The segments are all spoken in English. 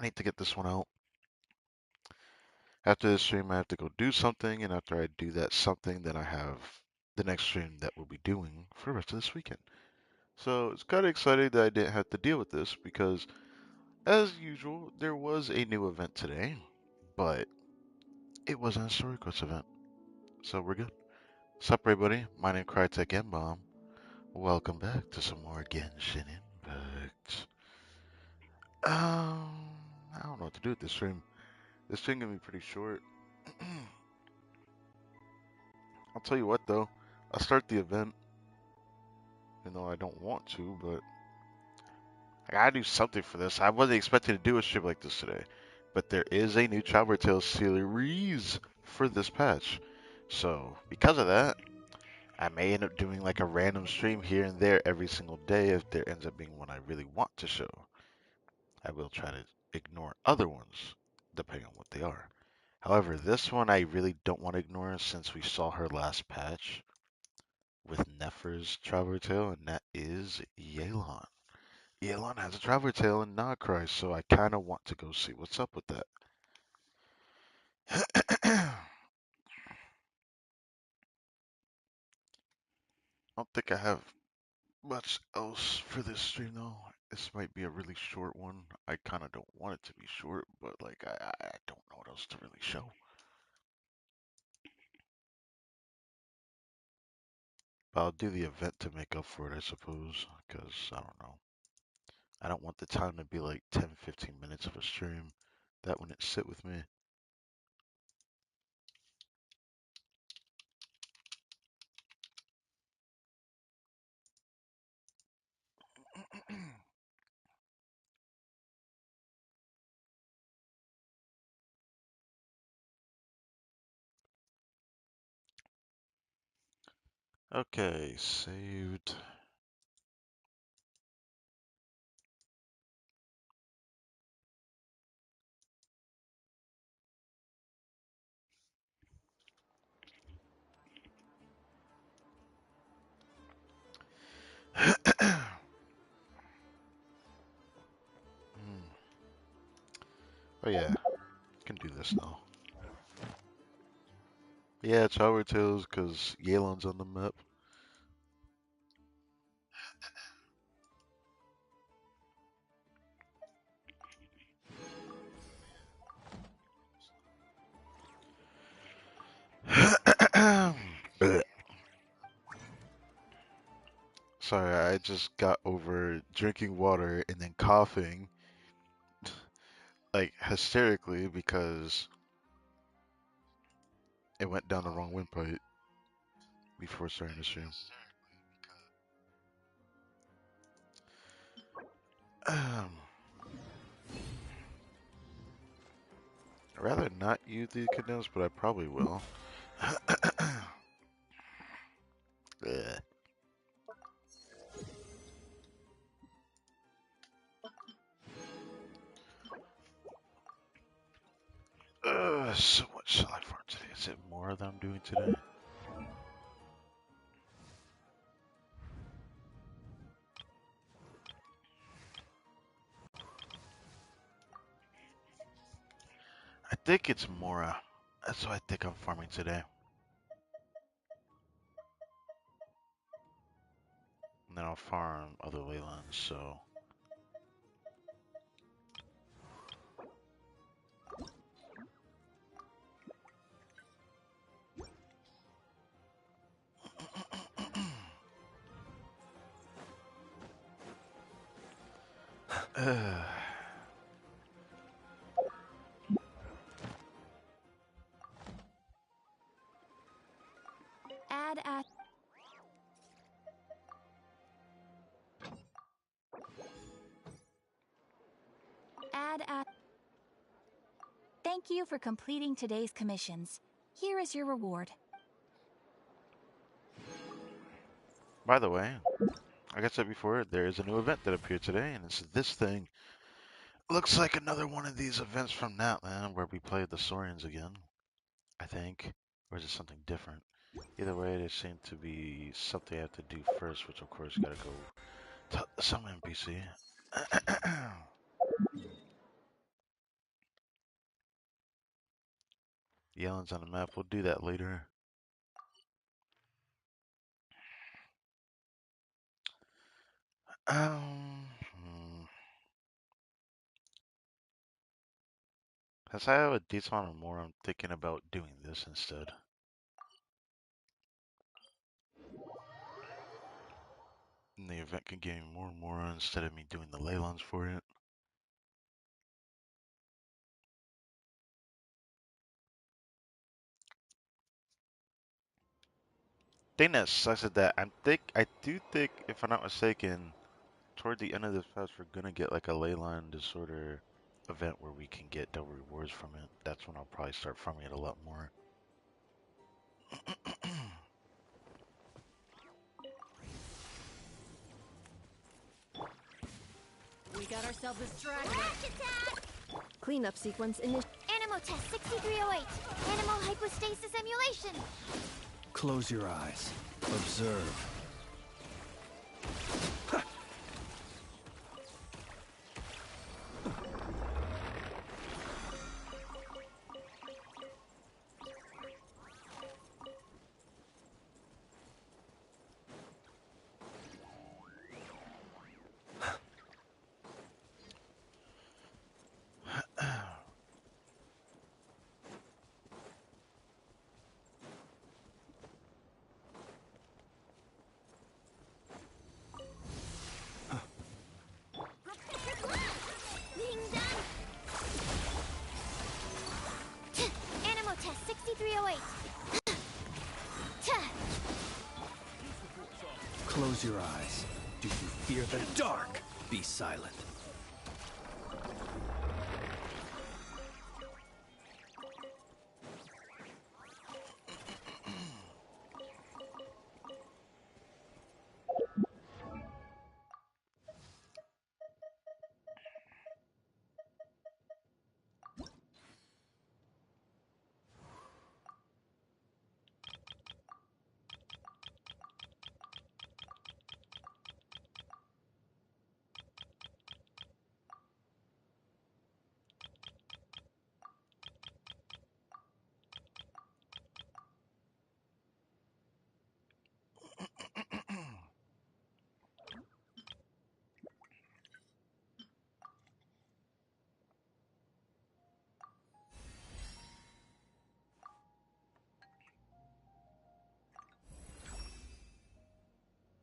I need to get this one out. After this stream, I have to go do something, and after I do that something, then I have the next stream that we'll be doing for the rest of this weekend. So it's kind of exciting that I didn't have to deal with this because, as usual, there was a new event today, but it wasn't a Story Quest event, so we're good. What's up, everybody? My name is Crytek M Bomb. Welcome back to some more Genshin Impact. I don't know what to do with this stream. This stream gonna be pretty short. I'll tell you what though, I'll start the event, even though I don't want to, but I gotta do something for this. I wasn't expecting to do a stream like this today, but there is a new Traveler Tales series for this patch. So, because of that, I may end up doing like a random stream here and there every single day if there ends up being one I really want to show. I will try to ignore other ones, depending on what they are. However, this one I really don't want to ignore since we saw her last patch with Nefer's Traveler Tale, and that is Yelan. Yelan has a Traveler Tale in Nacry, so I kind of want to go see what's up with that. I don't think I have much else for this stream though. This might be a really short one. I kind of don't want it to be short, but like I don't know what else to really show. But I'll do the event to make up for it, I suppose, because I don't know. I don't want the time to be like 10, 15 minutes of a stream. That wouldn't sit with me. Okay, saved. Oh yeah, can do this now. Yeah, it's Howard Tales because Yelan's on the map. Bleh. Sorry, I just got over drinking water and then coughing like hysterically because it went down the wrong windpipe before starting the stream. I'd rather not use the condensed, but I probably will. Bleh. So much shall I farm today? Is it more that I'm doing today? I think it's Mora. That's what I think I'm farming today. And then I'll farm other Leylands, so. Add at add at Thank you for completing today's commissions. Here is your reward. By the way, like I said before, there is a new event that appeared today, and it's this thing. Looks like another one of these events from Natland where we play the Saurians again, I think. Or is it something different? Either way, there seems to be something I have to do first, which of course gotta go to some NPC. The islands on the map. We'll do that later. Hmm. Since I have a decent amount of more, I'm thinking about doing this instead. And the event can give me more and more instead of me doing the Leylons for it. Thing that sucks is that I do think, if I'm not mistaken, toward the end of this patch, we're gonna get like a Leyline disorder event where we can get double rewards from it. That's when I'll probably start farming it a lot more. We got ourselves a straggler. Cleanup sequence initial. Animal test 6308. Animal hypostasis emulation. Close your eyes. Observe. Being done. Animal test 6308. Close your eyes. Do you fear the dark? Be silent.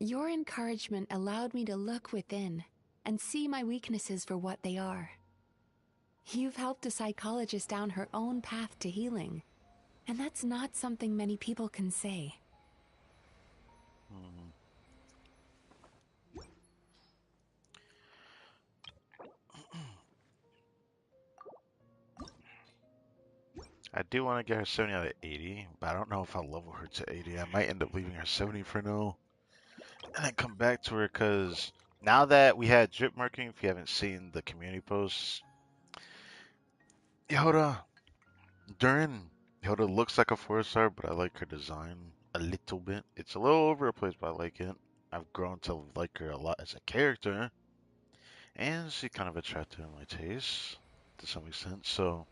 Your encouragement allowed me to look within and see my weaknesses for what they are. You've helped a psychologist down her own path to healing, and that's not something many people can say. Hmm. I do want to get her 70 out of 80, but I don't know if I'll level her to 80. I might end up leaving her 70 for now, and then come back to her, because now that we had drip marking, if you haven't seen the community posts, Yoda, Durin, Yoda looks like a 4-star, but I like her design a little bit. It's a little over the place, but I like it. I've grown to like her a lot as a character, and she's kind of attractive in my taste to some extent, so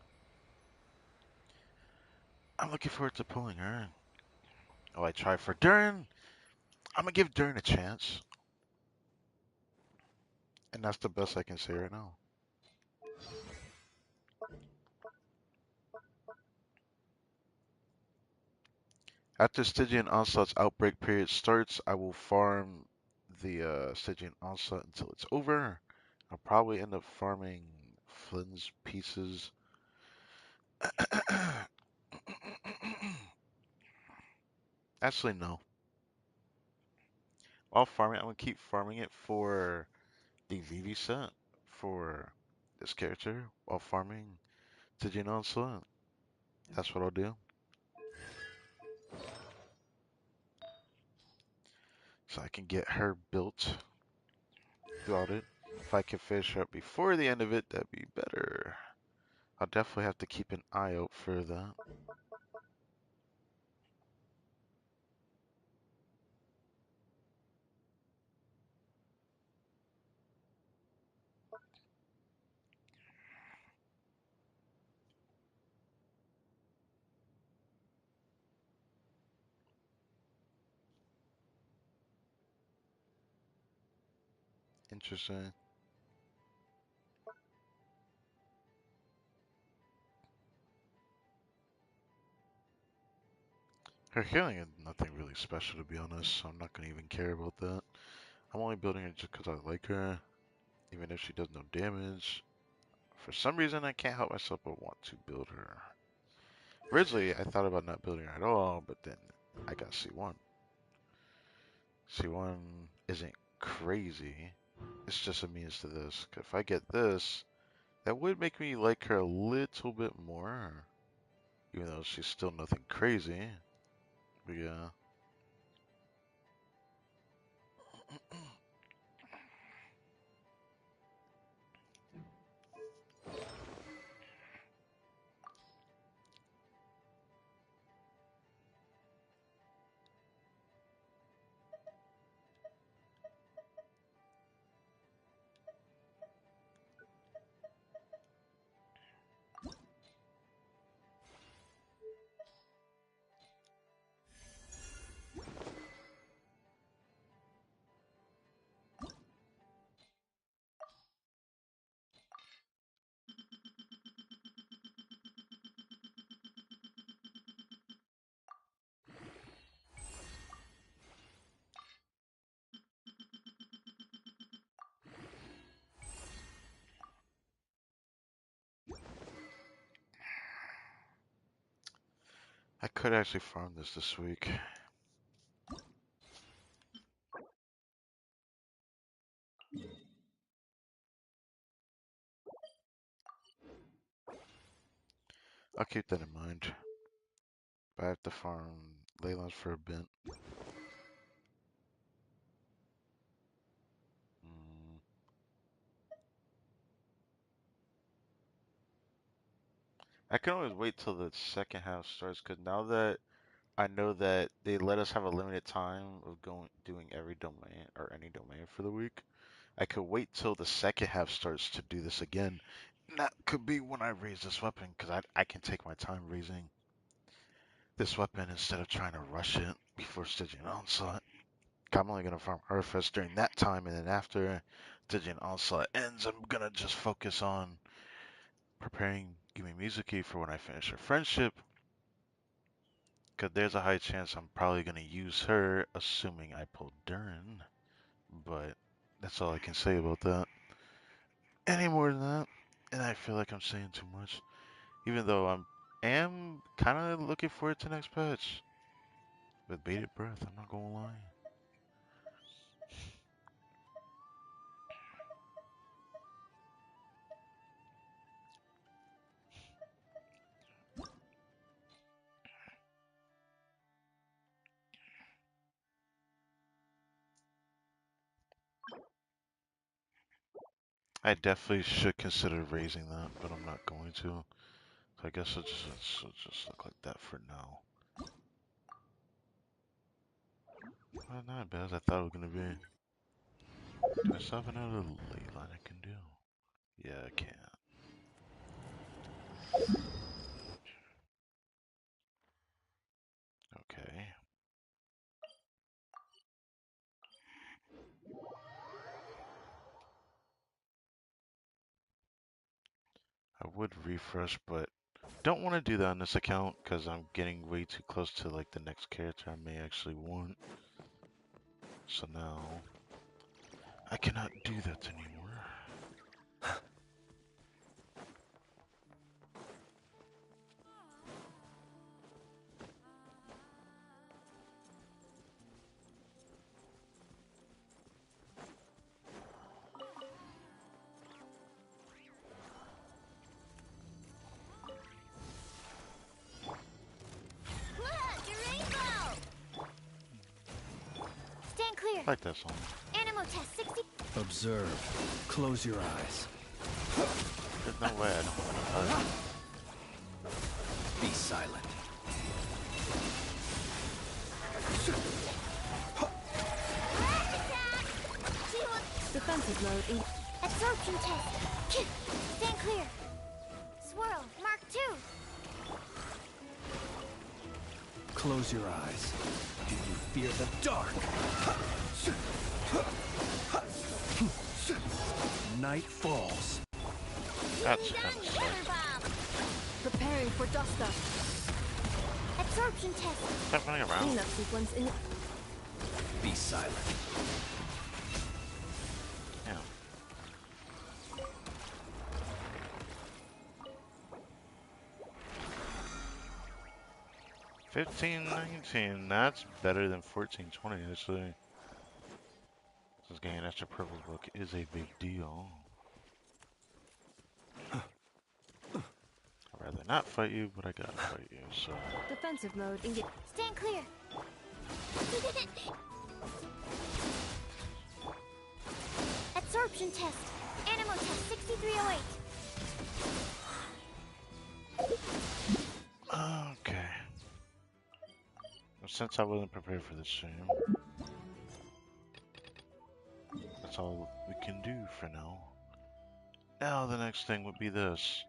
I'm looking forward to pulling her. Oh, I try for Durin. I'm gonna give Durin a chance, and that's the best I can say right now. After Stygian Onslaught's outbreak period starts, I will farm the Stygian Onslaught until it's over. I'll probably end up farming Flynn's pieces. Actually, no. While farming, I'm gonna keep farming it for the Vivi set for this character while farming Stygian Onslaught. That's what I'll do. So I can get her built throughout it. If I can finish her up before the end of it, that'd be better. I'll definitely have to keep an eye out for that. Interesting. Her healing is nothing really special, to be honest, so I'm not gonna even care about that. I'm only building her just because I like her, even if she does no damage. For some reason, I can't help myself but want to build her. Originally, I thought about not building her at all, but then I got C1. C1 isn't crazy. It's just a means to this. 'Cause if I get this, that would make me like her a little bit more. Even though she's still nothing crazy. But yeah. I could actually farm this week. I'll keep that in mind. But I have to farm Leyland's for a bit. Mm. I can always wait till the second half starts, because now that I know that they let us have a limited time of doing every domain or any domain for the week, I could wait till the second half starts to do this again. And that could be when I raise this weapon, because I can take my time raising this weapon instead of trying to rush it before staging onslaught. I'm only gonna farm Earthfest during that time, and then after staging onslaught ends, I'm gonna just focus on preparing Gimme Mizuki for when I finish her friendship. Because there's a high chance I'm probably gonna use her, assuming I pull Durin. But that's all I can say about that. Any more than that, and I feel like I'm saying too much. Even though am kind of looking forward to next patch. With bated breath, I'm not gonna lie. I definitely should consider raising that, but I'm not going to. So I guess it'll just look like that for now. Well, not as bad as I thought it was gonna be. Do I still have another ley line I can do? Yeah, I can. Okay. I would refresh, but don't want to do that on this account because I'm getting way too close to like the next character I may actually want. So now I cannot do that anymore. Look, a rainbow! Stand clear. I like that song. Animal test 60. Observe. Close your eyes. There's no way I don't want to. Be silent. Flash attack! Defensive mode in. Absorption test. Stand clear. Swirl. Mark 2. Close your eyes. Do you fear the dark? night falls. That's kind of sick. Preparing for dust up. Absorption test. Stop running around. Cleanup sequence in. Be silent. Yeah. $15.19. That's better than $14.20 actually. This getting an extra purple book is a big deal. I'd rather not fight you, but I gotta fight you, so. Defensive mode engage. Stand clear. Absorption test. Animo test 6308. Okay. Well, since I wasn't prepared for this stream, that's all we can do for now. Now the next thing would be this.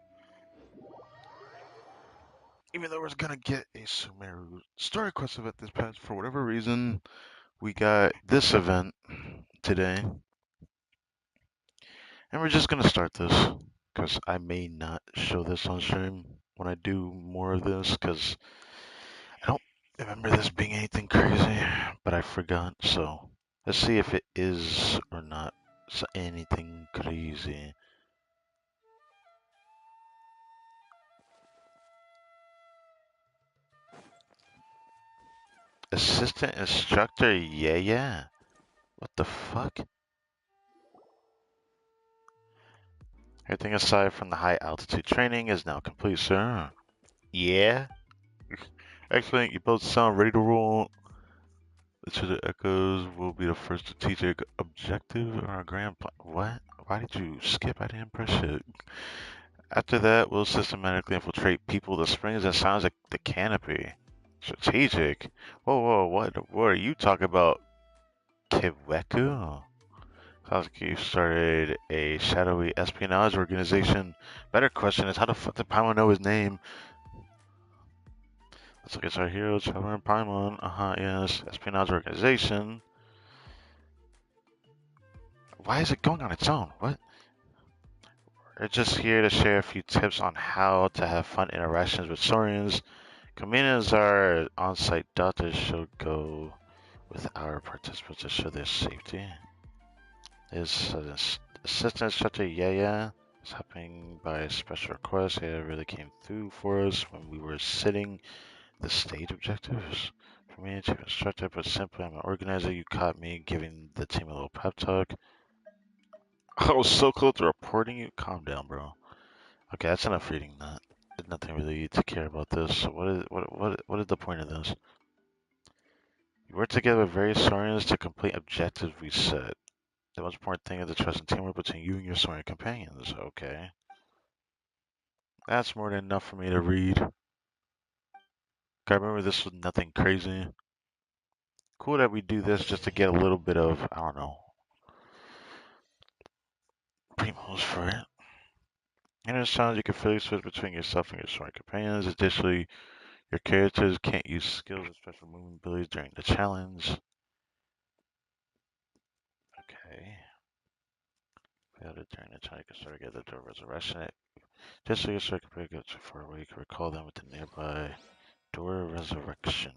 Even though we're gonna get a Sumeru story quest event this past, for whatever reason, we got this event today. And we're just gonna start this, because I may not show this on stream when I do more of this, because I don't remember this being anything crazy, but I forgot, so let's see if it is or not anything crazy. Assistant instructor, yeah. What the fuck? Everything aside from the high altitude training is now complete, sir. Yeah? Excellent, you both sound ready to roll. The Echoes will be the first strategic objective in our grand plan. What? Why did you skip? I didn't press it. After that, we'll systematically infiltrate people. The springs, that sounds like the canopy. Strategic? Whoa, what are you talking about? Kiweku? Sounds like you started a shadowy espionage organization. Better question is, how the fuck did Paimon know his name? Let's look at our hero, Trevor and Paimon. Yes. Espionage organization. Why is it going on its own? What? We're just here to share a few tips on how to have fun interactions with Saurians. Communities our on-site doctors should go with our participants to show their safety. Is assistant instructor Yaya is happening by special request. Yaya really came through for us when we were setting the stage objectives. For me, chief instructor, but simply I'm an organizer. You caught me giving the team a little pep talk. I was so close to reporting you. Calm down, bro. Okay, that's enough reading that. There's nothing really to care about this. So what is the point of this? We work together with various Saurians to complete objectives we set. The most important thing is the trust and teamwork between you and your Saurian companions. Okay. That's more than enough for me to read. I remember this was nothing crazy. Cool that we do this just to get a little bit of, I don't know, primos for it. And it sounds you can freely switch between yourself and your Saurian companions. Additionally, your characters can't use skills or special movement abilities during the challenge. Okay. Failed to turn the challenge, you can start to get the door resurrection. Just so your Saurian companion gets too far away, you can recall them with the nearby door resurrection.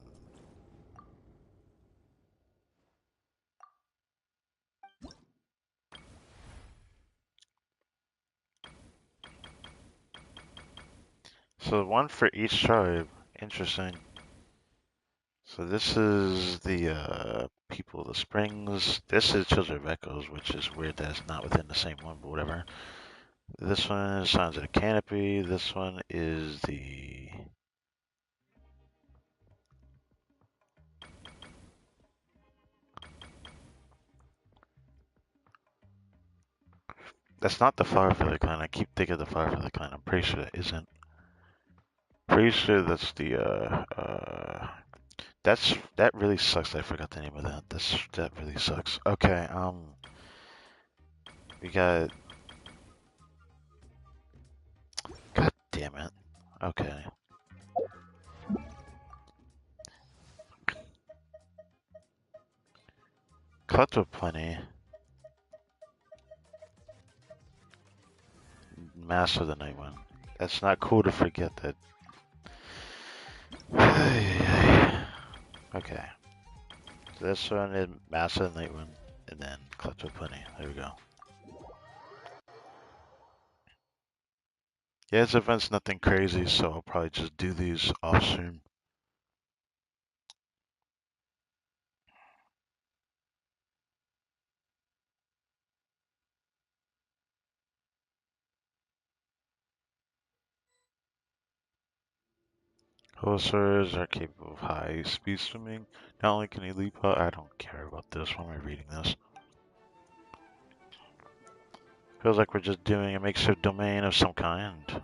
So one for each tribe. Interesting. So this is the people of the springs. This is Children of Echoes, which is weird that it's not within the same one, but whatever. This one is Signs of the Canopy. This one is the... That's not the Firefly Clan. I keep thinking the Firefly Clan. I'm pretty sure that isn't. Pretty sure that's the that really sucks. I forgot the name of that. That really sucks. Okay, we got. God damn it. Okay. Collective plenty. master the night one. That's not cool to forget that. Okay. So this one is master the night one, and then clutch of plenty. There we go. Yeah, this event's nothing crazy, so I'll probably just do these off stream. Horsers are capable of high speed swimming. Not only can he leap out, I don't care about this. Why am I reading this? Feels like we're just doing a makeshift domain of some kind.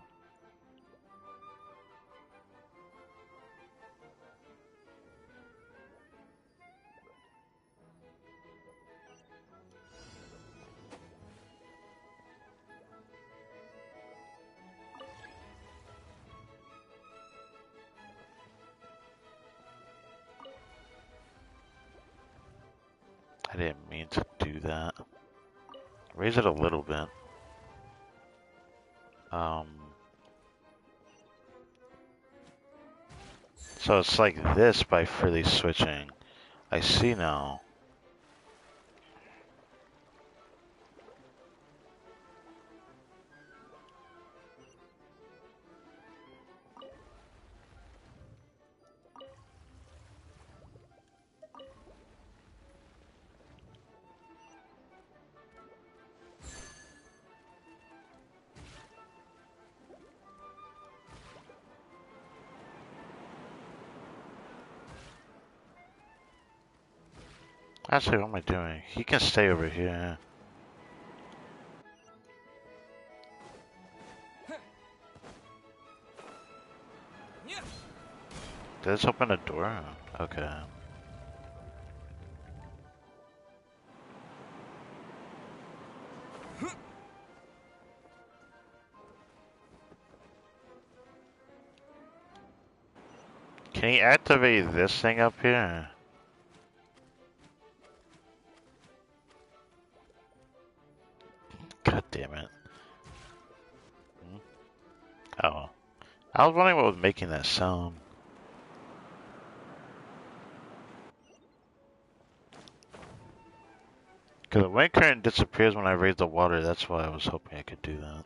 I didn't mean to do that. Raise it a little bit. So it's like this by freely switching. I see now. Actually, what am I doing? He can stay over here. Did this open a door? Okay. Can he activate this thing up here? God damn it. Oh. I was wondering what was making that sound. Because the wind current disappears when I raise the water, that's why I was hoping I could do that.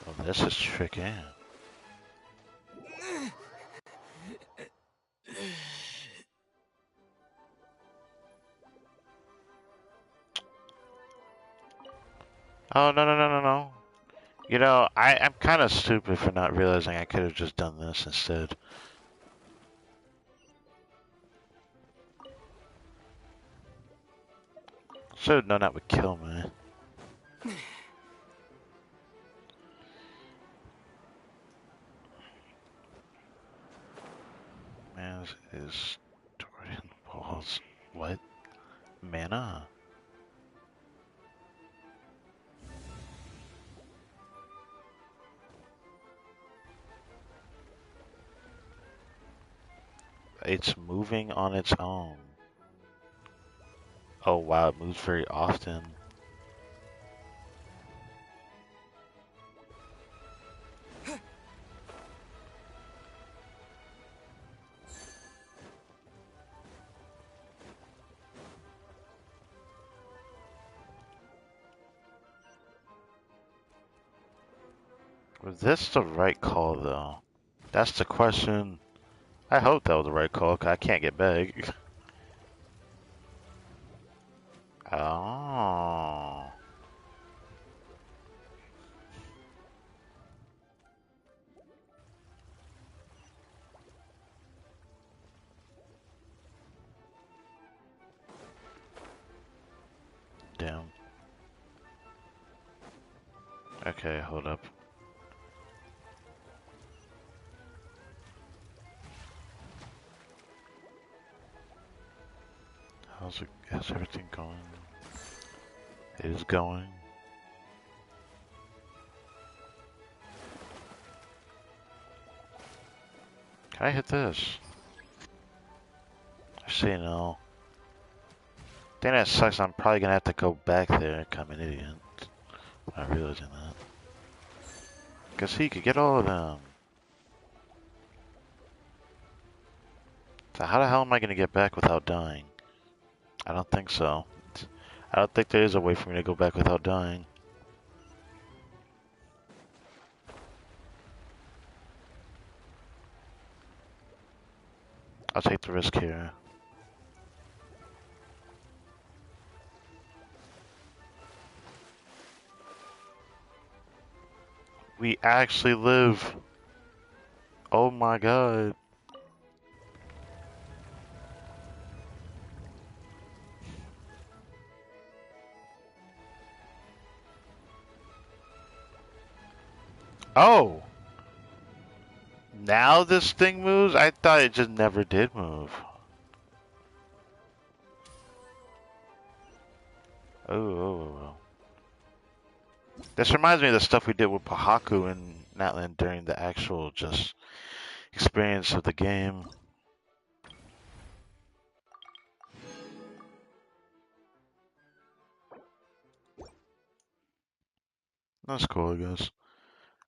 Oh, this is tricky. Oh, no, no, no, no, no. You know, I'm kind of stupid for not realizing I could have just done this instead. Should have known that would kill me. Man, is Dorian Balls. What? Mana? It's moving on its own. Oh wow, it moves very often. Was this the right call though? That's the question. I hope that was the right call, 'cause I can't get back. Oh. Damn. Okay, hold up. How's everything going? It is going. Can I hit this? I say no. Thing that sucks, I'm probably gonna have to go back there. I'm an idiot. I'm not realizing that. Cause he could get all of them. So how the hell am I gonna get back without dying? I don't think so. I don't think there is a way for me to go back without dying. I'll take the risk here. We actually live. Oh my god. Oh! Now this thing moves? I thought it just never did move. Oh. This reminds me of the stuff we did with Pahaku and Natlan during the actual just experience of the game. That's cool, I guess.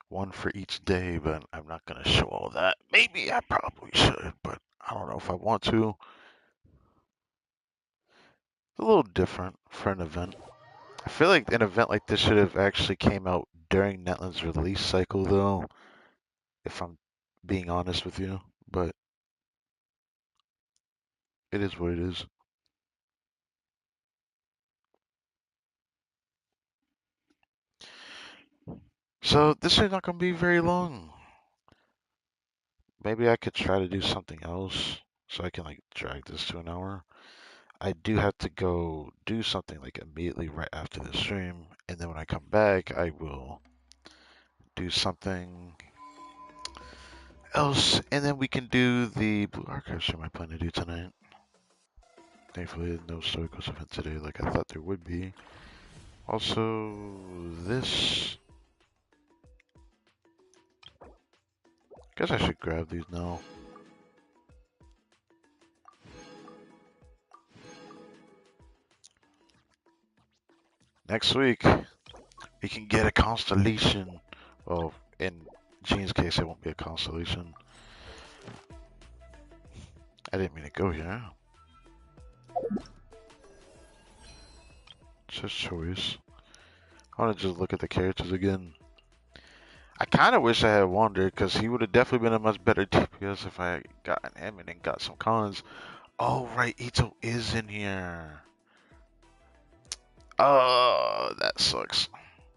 One for each day, but I'm not gonna show all that. Maybe I probably should, but I don't know if I want to. It's a little different for an event. I feel like an event like this should have actually came out during Netland's release cycle, though, if I'm being honest with you. But it is what it is. So this is not gonna be very long. Maybe I could try to do something else so I can like drag this to an hour. I do have to go do something like immediately right after the stream, and then when I come back, I will do something else, and then we can do the Blue Archive stream I plan to do tonight. Thankfully, there's no Story Ghost event today like I thought there would be. Also, this. Guess I should grab these now. Next week, we can get a constellation. Well, in Gene's case, it won't be a constellation. I didn't mean to go here. It's his choice. I want to just look at the characters again. I kind of wish I had Wander, because he would have definitely been a much better DPS if I had gotten him and then got some cons. Oh, right, Ito is in here. Oh, that sucks.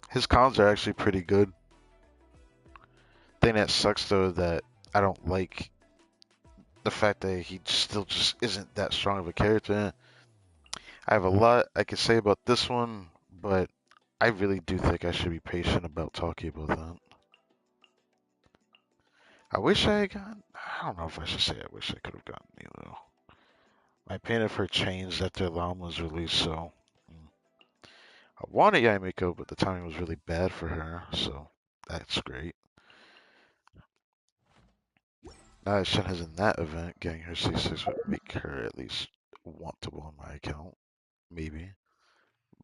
His cons are actually pretty good. Thing that sucks, though, that I don't like the fact that he still just isn't that strong of a character. I have a lot I could say about this one, but I really do think I should be patient about talking about that. I wish I had gotten. I don't know if I should say I wish I could have gotten Nilo. My opinion of her changed after Lam was released, so. I wanted Yamiko, but the timing was really bad for her, so that's great. Now that Shen is in that event, getting her C6 would make her at least wantable on my account. Maybe.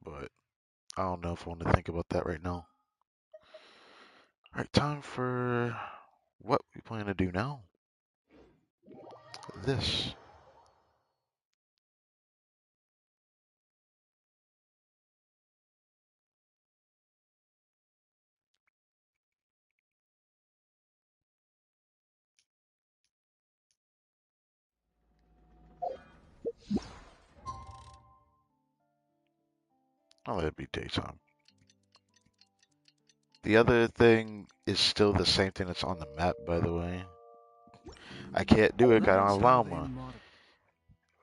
But I don't know if I want to think about that right now. Alright, time for what we plan to do now. This. I'll let it be daytime. The other thing is still the same thing that's on the map, by the way. I can't do it, I don't have Llama.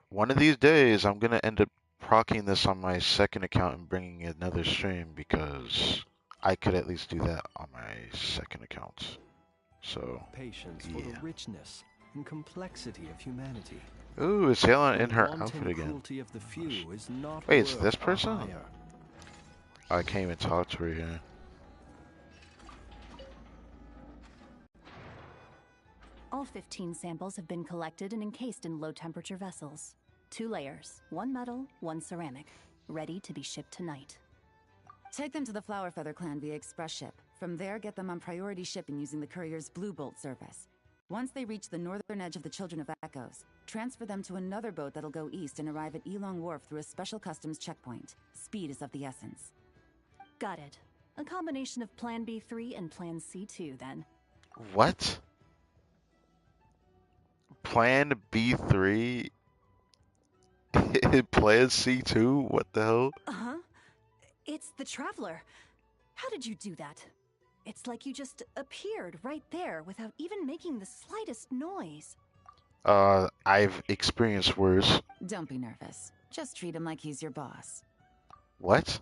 One of these days, I'm gonna end up procking this on my second account and bringing another stream because I could at least do that on my second account. So, Patience yeah. for the richness and complexity of humanity. Ooh, it's Helen in The her wanton outfit again. cruelty of the few is not Wait, it's worth this a person? hire. Oh, I can't even talk to her here. All 15 samples have been collected and encased in low-temperature vessels. 2 layers, 1 metal, 1 ceramic, ready to be shipped tonight. Take them to the Flowerfeather clan via express ship. From there, get them on priority shipping using the courier's Blue Bolt service. Once they reach the northern edge of the Children of Echoes, transfer them to another boat that'll go east and arrive at Elong Wharf through a special customs checkpoint. Speed is of the essence. Got it. A combination of Plan B3 and Plan C2, then. What? Plan B3? Plan C2? What the hell? Uh-huh. It's the Traveler. How did you do that? It's like you just appeared right there without even making the slightest noise. I've experienced worse. Don't be nervous. Just treat him like he's your boss. What?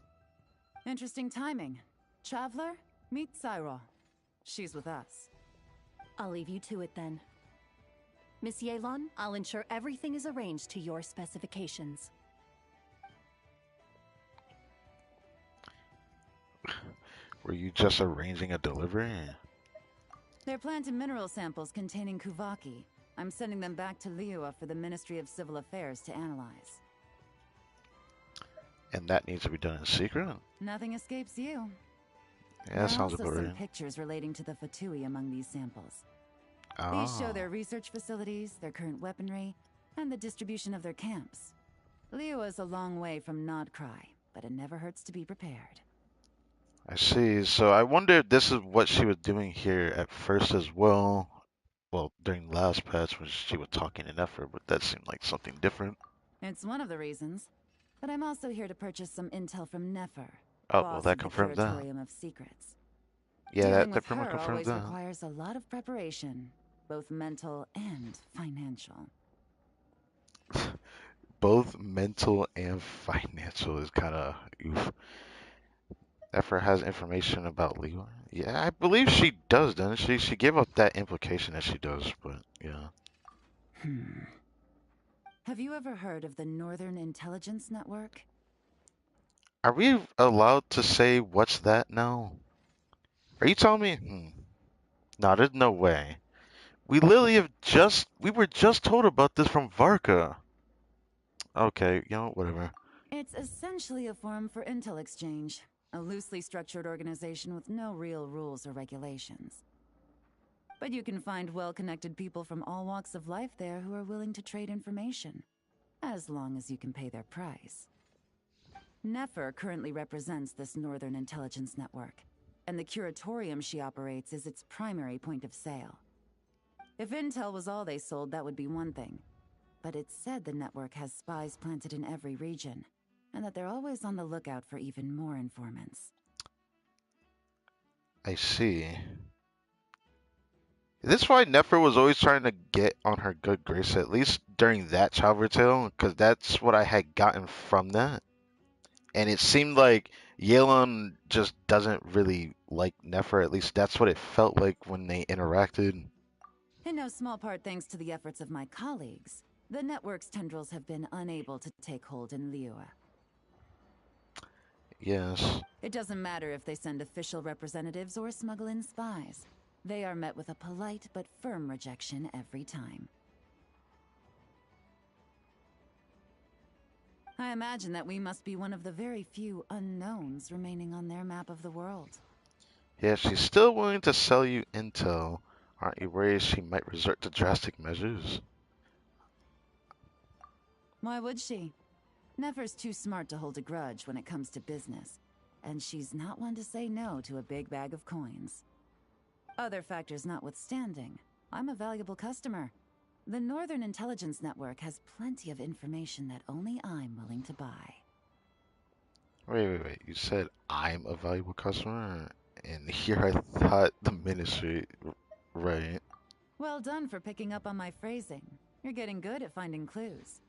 Interesting timing. Traveler, meet Cyril. She's with us. I'll leave you to it then. Miss Yelan, I'll ensure everything is arranged to your specifications. Were you just arranging a delivery? They're plant and mineral samples containing Kuvaki. I'm sending them back to Liua for the Ministry of Civil Affairs to analyze. And that needs to be done in secret? Nothing escapes you. Yeah, that sounds There are about also some right. pictures relating to the Fatui among these samples. Oh. These show their research facilities, their current weaponry, and the distribution of their camps. Liua is a long way from Nodcry, but it never hurts to be prepared. I see. So I wonder if this is what she was doing here at first as well. Well, during last patch when she was talking in effort, but that seemed like something different. It's one of the reasons. But I'm also here to purchase some intel from Nefer, Oh, well, boss that of the confirmed that. Curatorium of Secrets. Yeah, Dealing that with pretty much her confirmed always that. requires a lot of preparation, both mental and financial. Both mental and financial is kind of oof. Effort has information about Leroy. Yeah, I believe she does, doesn't she? She gave up that implication that she does, but yeah. Have you ever heard of the Northern Intelligence Network? Are we allowed to say what's that now? Are you telling me? No, there's no way. We literally we were just told about this from Varka. Okay, whatever. It's essentially a forum for intel exchange, a loosely structured organization with no real rules or regulations. But you can find well-connected people from all walks of life there who are willing to trade information, as long as you can pay their price. Nefer currently represents this Northern Intelligence Network, and the curatorium she operates is its primary point of sale. If intel was all they sold, that would be one thing. But it's said the network has spies planted in every region, and that they're always on the lookout for even more informants. I see. Is this why Nefer was always trying to get on her good grace, at least during that Childhood Tale? Because that's what I had gotten from that. And it seemed like Yelan just doesn't really like Nefer, at least that's what it felt like when they interacted. In no small part thanks to the efforts of my colleagues, the network's tendrils have been unable to take hold in Liua. Yes. It doesn't matter if they send official representatives or smuggle in spies. They are met with a polite but firm rejection every time. I imagine that we must be one of the very few unknowns remaining on their map of the world. Yeah, she's still willing to sell you intel. Aren't you worried she might resort to drastic measures? Why would she? Nefer's too smart to hold a grudge when it comes to business, and she's not one to say no to a big bag of coins. Other factors notwithstanding, I'm a valuable customer. The Northern Intelligence Network has plenty of information that only I'm willing to buy. Wait. You said I'm a valuable customer? And here I thought the ministry, right? Well done for picking up on my phrasing. You're getting good at finding clues.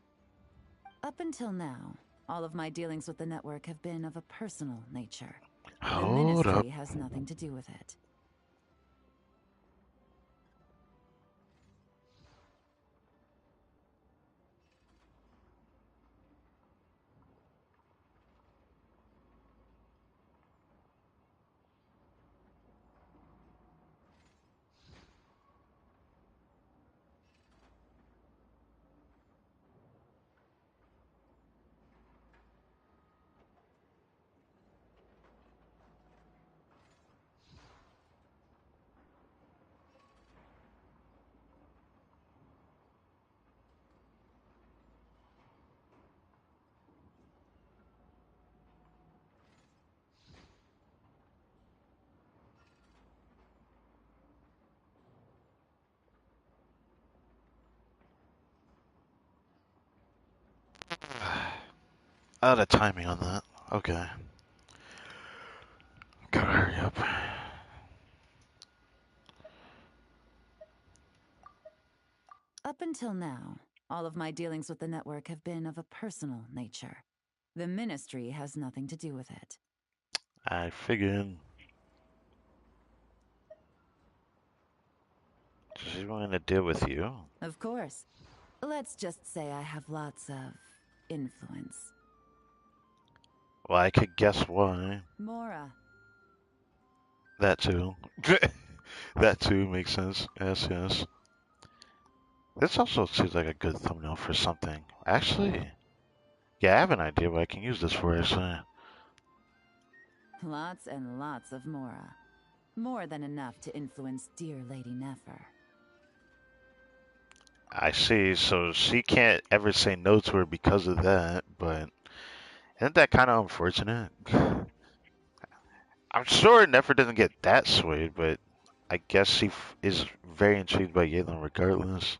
Up until now, all of my dealings with the network have been of a personal nature. The Hold up. ministry has nothing to do with it. Oh, the timing on that. Okay. Gotta hurry up. Up until now, all of my dealings with the network have been of a personal nature. The Ministry has nothing to do with it. I figured. She's willing to deal with you. Of course. Let's just say I have lots of influence. Well, I could guess why. Mora. That too. That too makes sense. Yes, yes. This also seems like a good thumbnail for something. Actually, yeah, I have an idea what I can use this for, actually. Lots and lots of Mora. More than enough to influence dear Lady Nefer. I see, so she can't ever say no to her because of that, but isn't that kind of unfortunate? I'm sure Nefer doesn't get that swayed, but I guess she is very intrigued by Yalen regardless.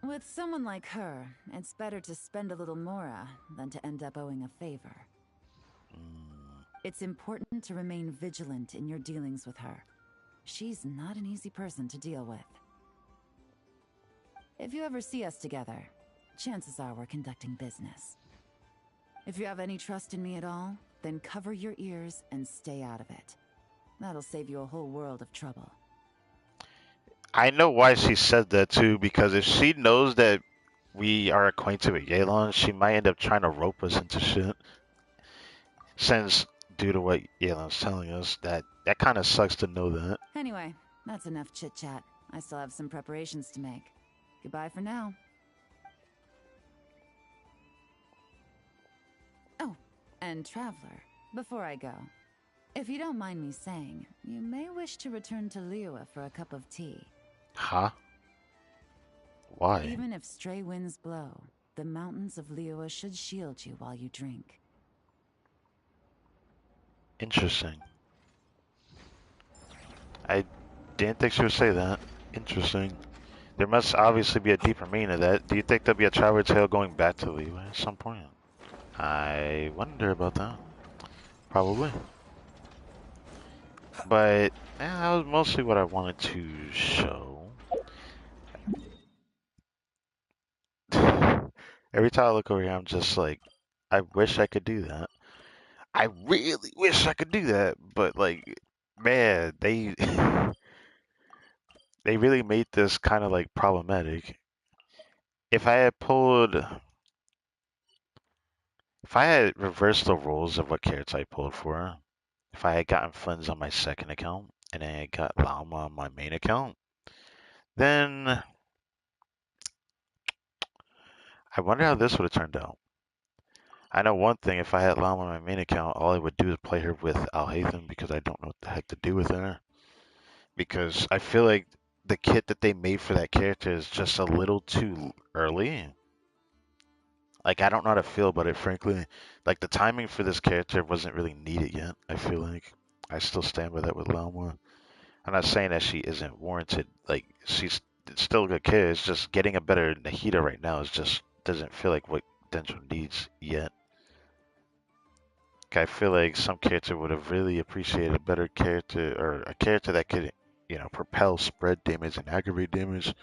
With someone like her, it's better to spend a little Mora than to end up owing a favor. Mm, It's important to remain vigilant in your dealings with her. She's not an easy person to deal with. If you ever see us together, chances are we're conducting business. If you have any trust in me at all, then cover your ears and stay out of it. That'll save you a whole world of trouble. I know why she said that too, because if she knows that we are acquainted with Yelan, she might end up trying to rope us into shit. Since, due to what Yelan's telling us, that kind of sucks to know that. Anyway, that's enough chit-chat. I still have some preparations to make. Goodbye for now. Oh, and Traveler, before I go, if you don't mind me saying, you may wish to return to Liyue for a cup of tea. Huh? Why? Even if stray winds blow, the mountains of Liyue should shield you while you drink. Interesting. I didn't think she would say that. Interesting. There must obviously be a deeper meaning to that. Do you think there'll be a traveler tale going back to Liyue at some point? I wonder about that. Probably. But that was mostly what I wanted to show. Every time I look over here, I'm just like, I wish I could do that. I really wish I could do that, but like, man, they they really made this kind of like problematic. If I had pulled, if I had reversed the roles of what character I pulled for, if I had gotten funds on my second account and then I got Llama on my main account, then I wonder how this would have turned out. I know one thing, if I had Llama on my main account, all I would do is play her with Alhazen because I don't know what the heck to do with her. Because I feel like the kit that they made for that character is just a little too early. Like, I don't know how to feel about it, frankly. Like, the timing for this character wasn't really needed yet, I feel like. I still stand by that with Llama. I'm not saying that she isn't warranted. Like, she's still a good kid. It's just getting a better Nahida right now is just doesn't feel like what Dendro needs yet. I feel like some character would have really appreciated a better character or a character that could, propel spread damage and aggravate damage.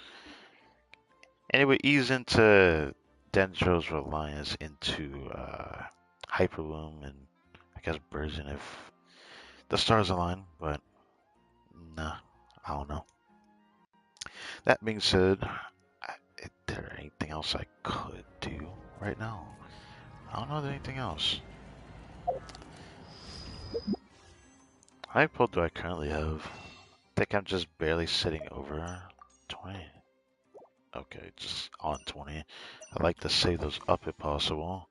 And it would ease into Dendro's reliance into Hyperloom and I guess Burgeon if the stars align, but nah, I don't know. That being said, is there anything else I could do right now? I don't know if there's anything else. How many pull do I currently have? I think I'm just barely sitting over 20. Okay, just on 20. I'd like to save those up if possible.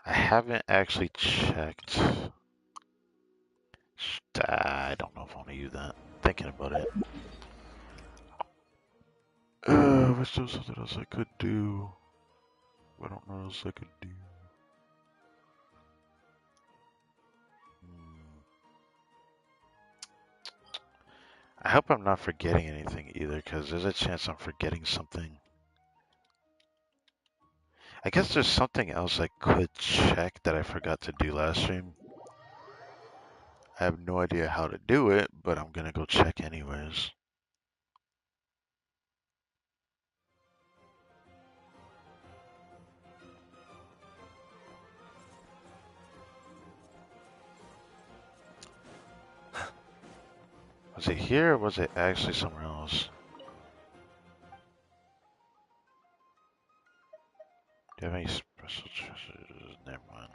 I haven't actually checked. I don't know if I want to use that. Thinking about it. There's still something else I could do. I don't know what else I could do. Hmm. I hope I'm not forgetting anything either, because there's a chance I'm forgetting something. I guess there's something else I could check that I forgot to do last stream. I have no idea how to do it, but I'm gonna go check anyways. Was it here or was it actually somewhere else? Do you have any special treasures? Never mind.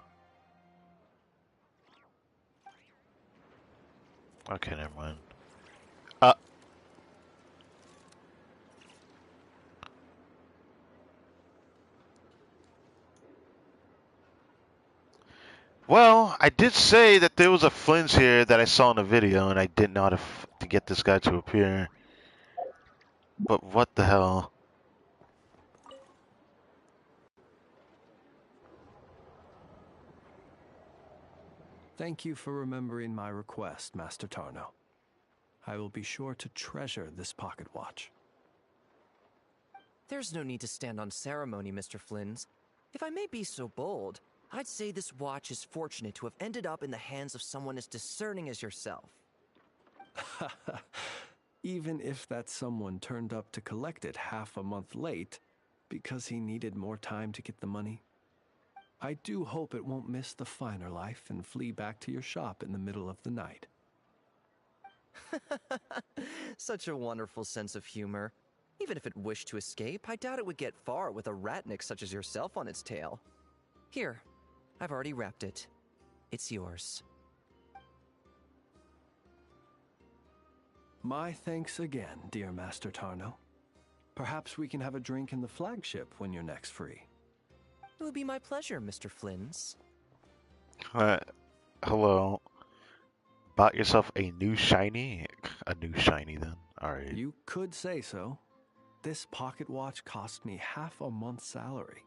Okay, never mind. Well, I did say that there was a Flynn's here that I saw in the video, and I didn't know how to get this guy to appear. But what the hell? Thank you for remembering my request, Master Tarno. I will be sure to treasure this pocket watch. There's no need to stand on ceremony, Mr. Flynn's. If I may be so bold, I'd say this watch is fortunate to have ended up in the hands of someone as discerning as yourself. Even if that someone turned up to collect it half a month late because he needed more time to get the money, I do hope it won't miss the finer life and flee back to your shop in the middle of the night. Such a wonderful sense of humor. Even if it wished to escape, I doubt it would get far with a ratnik such as yourself on its tail. Here, I've already wrapped it. It's yours. My thanks again, dear Master Tarno. Perhaps we can have a drink in the flagship when you're next free. It would be my pleasure, Mr. Flynn's. Hello. Bought yourself a new shiny? A new shiny then. Alright. You could say so. This pocket watch cost me half a month's salary.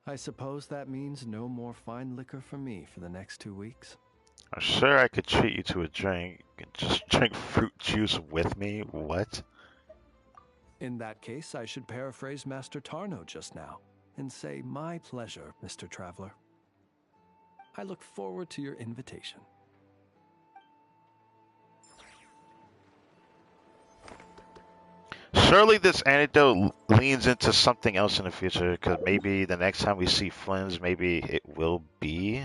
I suppose that means no more fine liquor for me for the next 2 weeks. I'm sure I could treat you to a drink. Just drink fruit juice with me? What? In that case, I should paraphrase Master Tarno just now and say, my pleasure, Mr. Traveler. I look forward to your invitation. Surely this anecdote leans into something else in the future, because maybe the next time we see Flynn's, maybe it will be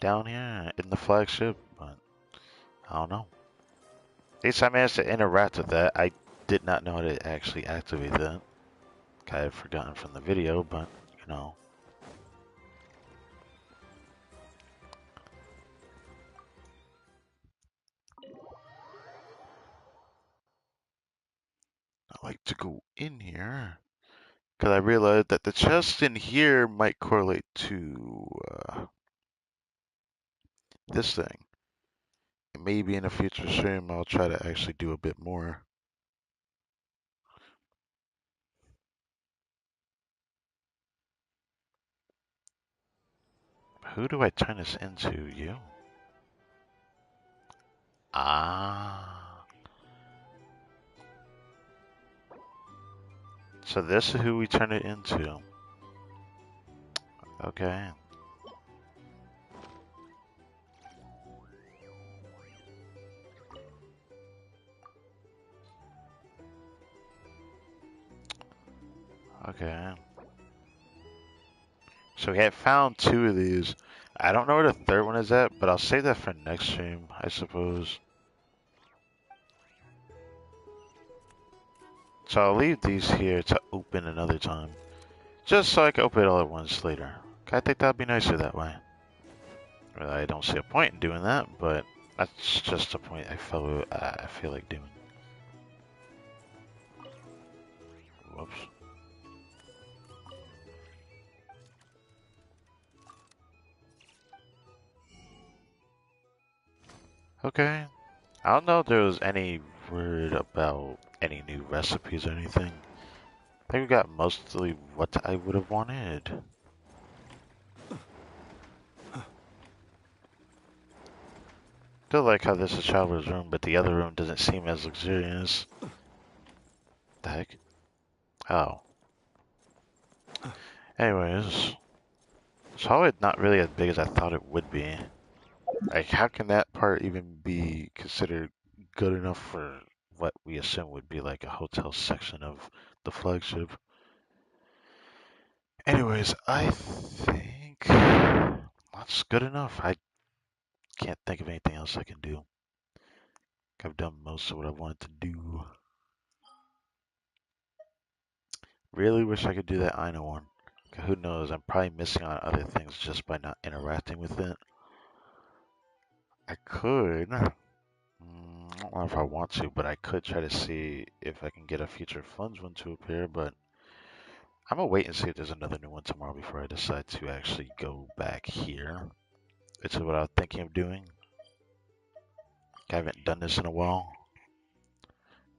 down here in the flagship, but I don't know. At least I managed to interact with that. I did not know how to actually activate that. I had forgotten from the video, but you know. I like to go in here because I realized that the chest in here might correlate to this thing. And maybe in a future stream I'll try to actually do a bit more. Who do I turn this into? You? Ah. So this is who we turn it into. Okay. Okay. So we have found 2 of these. I don't know where the third one is at, but I'll save that for next stream, I suppose. So I'll leave these here to open another time. Just so I can open it all at once later. I think that'd be nicer that way. Well, I don't see a point in doing that, but that's just a point I feel like doing. Whoops. Okay. I don't know if there was any word about any new recipes or anything. I think we got mostly what I would have wanted. Still like how this is Traveler's room, but the other room doesn't seem as luxurious. The heck? Oh. Anyways, it's probably not really as big as I thought it would be. Like, how can that part even be considered good enough for what we assume would be like a hotel section of the flagship? Anyways, I think that's good enough. I can't think of anything else I can do. I've done most of what I wanted to do. Really wish I could do that Ina one. Who knows? I'm probably missing on other things just by not interacting with it. I could. I don't know if I want to, but I could try to see if I can get a future funds one to appear, but I'm gonna wait and see if there's another new one tomorrow before I decide to actually go back here. Which is what I was thinking of doing. I haven't done this in a while.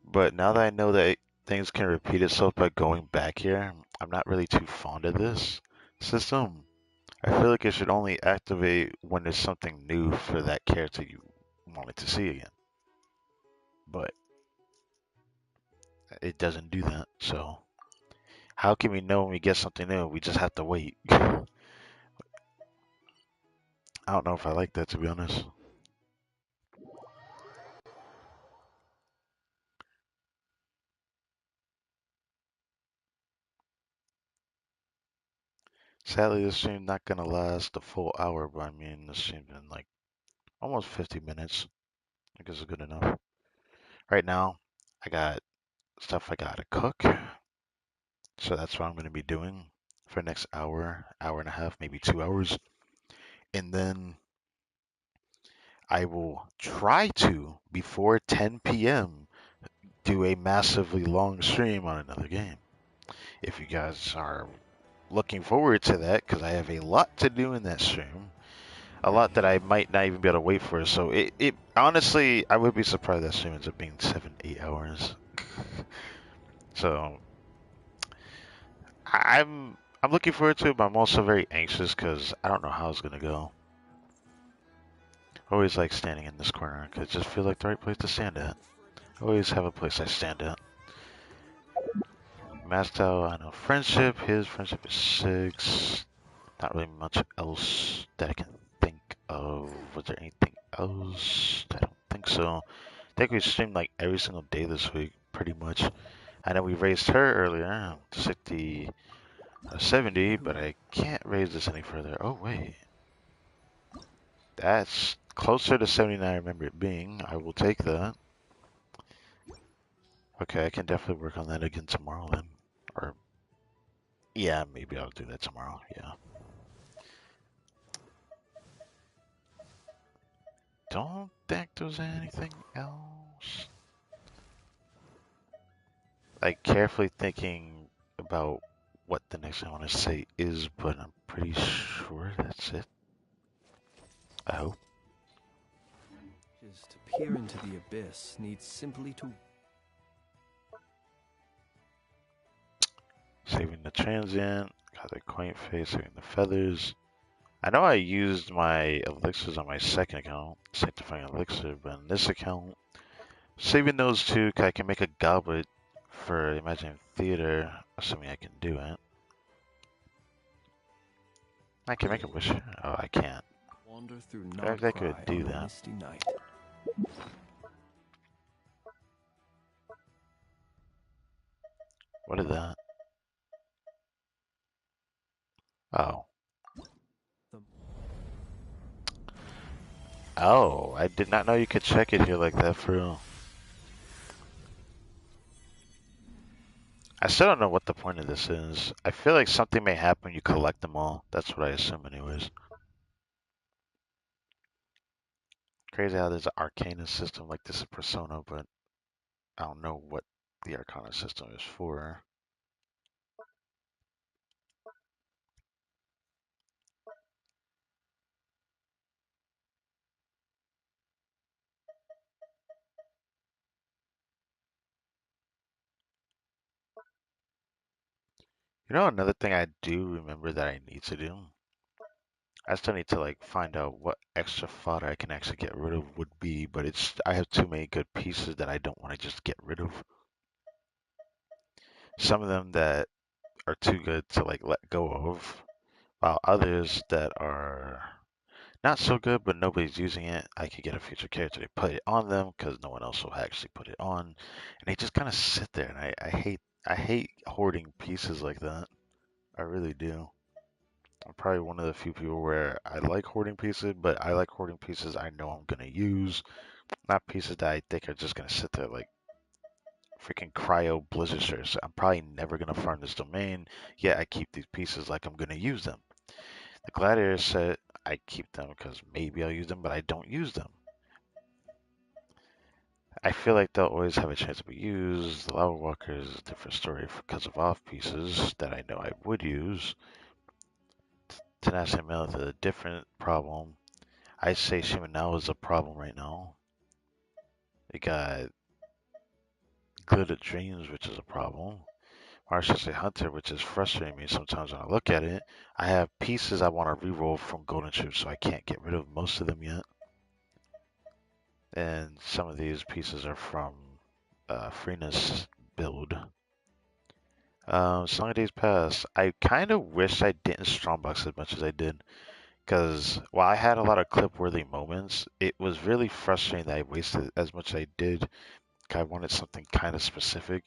But now that I know that things can repeat itself by going back here, I'm not really too fond of this system. I feel like it should only activate when there's something new for that character you wanted to see again. But it doesn't do that, so how can we know when we get something new? We just have to wait. I don't know if I like that, to be honest. Sadly, this stream's not gonna last the full hour, but I mean, this stream's been like almost 50 minutes. I guess it's good enough. Right now, I got stuff I gotta cook, so that's what I'm gonna be doing for the next hour, hour and a half, maybe 2 hours. And then I will try to, before 10 p.m., do a massively long stream on another game. If you guys are looking forward to that, because I have a lot to do in that stream, a lot that I might not even be able to wait for. So it honestly, I would be surprised that stream ends up being 7, 8 hours. So I'm looking forward to it, but I'm also very anxious because I don't know how it's gonna go. I always like standing in this corner because it just feels like the right place to stand at. I always have a place I stand at. Mastow, I know friendship. His friendship is 6. Not really much else that I can think of. Was there anything else? I don't think so. I think we streamed like every single day this week, pretty much. I know we raised her earlier to 60, 70, but I can't raise this any further. Oh, wait. That's closer to 79 I remember it being. I will take that. Okay, I can definitely work on that again tomorrow then. Or, yeah, maybe I'll do that tomorrow. Yeah. Don't think there's anything else. Like, carefully thinking about what the next thing I want to say is, but I'm pretty sure that's it. I hope. Just to peer into the abyss needs simply to. Saving the transient, got the quaint face, saving the feathers. I know I used my elixirs on my second account, sanctifying elixir, but in this account, saving those two, 'cause I can make a goblet for Imagining Theater, assuming I can do it. I can make a wish. Oh, I can't. Wander through I could Nardcry do on a that. misty night. What is that? Oh. Oh, I did not know you could check it here like that for real. I still don't know what the point of this is. I feel like something may happen when you collect them all. That's what I assume anyways. Crazy how there's an Arcana system like this in Persona, but I don't know what the Arcana system is for. You know, another thing I do remember that I need to do? I still need to like find out what extra fodder I can actually get rid of would be, but I have too many good pieces that I don't want to just get rid of. Some of them that are too good to like let go of, while others that are not so good but nobody's using it, I could get a future character to put it on them because no one else will actually put it on, and they just kind of sit there. And I hate hoarding pieces like that. I really do. I'm probably one of the few people where I like hoarding pieces, but I like hoarding pieces I know I'm gonna use, not pieces that I think are just gonna sit there like freaking cryo blizzard shirts. I'm probably never gonna farm this domain, yet I keep these pieces like I'm gonna use them. The gladiator set, I keep them because maybe I'll use them, but I don't use them. I feel like they'll always have a chance to be used. The lava walker is a different story because of off pieces that I know I would use. Tenacity Mammoth is a different problem. I say Shima now is a problem right now. We got Glitter Dreams, which is a problem. Or I should say Hunter, which is frustrating me sometimes when I look at it. I have pieces I want to reroll from Golden Troops, so I can't get rid of most of them yet. And some of these pieces are from Freeness build. Song of Days Past. I kind of wish I didn't strongbox as much as I did. Because while I had a lot of clip-worthy moments, it was really frustrating that I wasted as much as I did. 'Cause I wanted something kind of specific,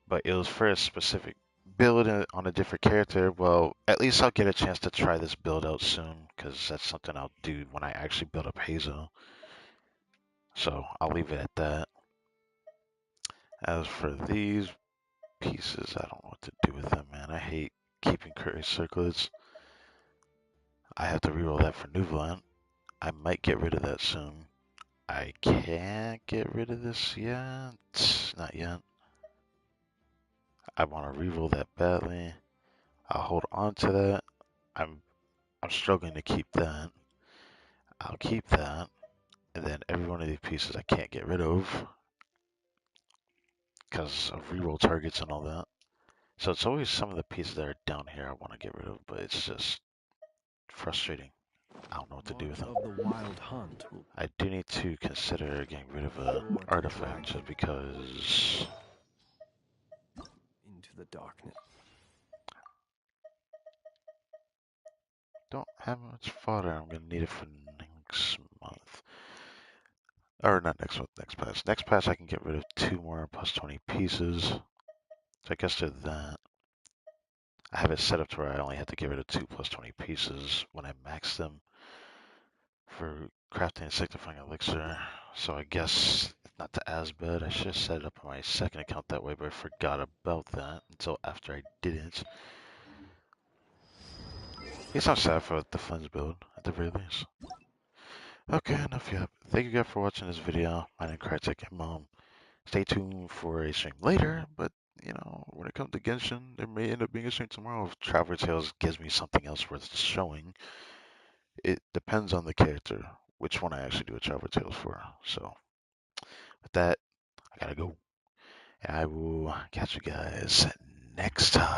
but it was for a specific build on a different character. Well, at least I'll get a chance to try this build out soon, because that's something I'll do when I actually build up Hazel. So I'll leave it at that. As for these pieces, I don't know what to do with them, man. I hate keeping curry circlets. I have to reroll that for Nuvolant. I might get rid of that soon. I can't get rid of this yet. Not yet. I want to reroll that badly. I'll hold on to that. I'm I'm struggling to keep that. I'll keep that. And then every one of these pieces I can't get rid of because of reroll targets and all that. So it's always some of the pieces that are down here I want to get rid of, but it's just frustrating. I don't know what to do with them. Of the wild hunt will I do need to consider getting rid of be a sure to artifact drag just because into the darkness. don't have much fodder. I'm gonna need it for next month. Or not next month, next pass. Next pass I can get rid of 2 more plus 20 pieces. So I guess to that. I have it set up to where I only have to get rid of 2 plus 20 pieces when I max them for crafting and sanctifying elixir. So I guess not to as bad. I should have set it up on my second account that way, but I forgot about that until after I didn't. It's not sad for the Flens build at the very least. Okay, enough yet. Thank you guys for watching this video. My name is Crytek and Mom. Stay tuned for a stream later, but you know, when it comes to Genshin, there may end up being a stream tomorrow if Traveler Tales gives me something else worth showing. It depends on the character, which one I actually do a Traveler Tales for. So, with that, I gotta go. And I will catch you guys next time.